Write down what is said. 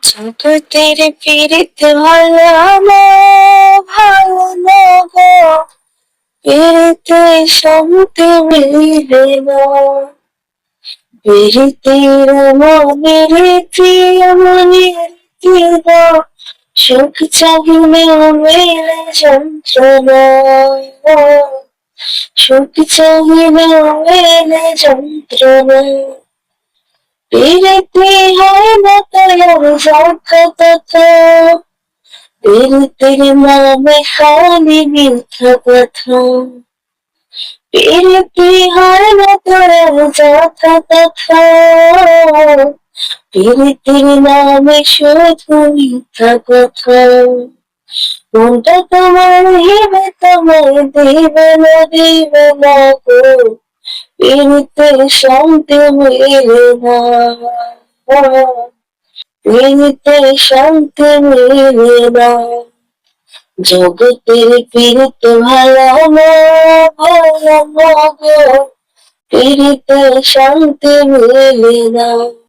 জগতের পীড়িত ভালো ভালো গো, পীড়িতে শান্তি মিলবে না। পীড়িতের মনিরীতি মনিরীতি গো, সুখ চাহিলে মেলে যন্ত্রণা। সুখ চাহিলে মেলে যন্ত্রণা। পীড়িতে হয় না তার যথা তথা, পীড়িতের নামে খালি মিথ্যা কথা। পীড়িতে হয় না তার যথা তথা, পীড়িতের নামে শুধু মিথ্যা কথা। কোনটা তোমার হিবে তোমায় দিবে না গো, পীড়িতের শান্তি মিলে না। পীড়িতের শান্তি মিলে না। জগতের পীড়িত ভালো গো, পীড়িতের শান্তি মিলে না।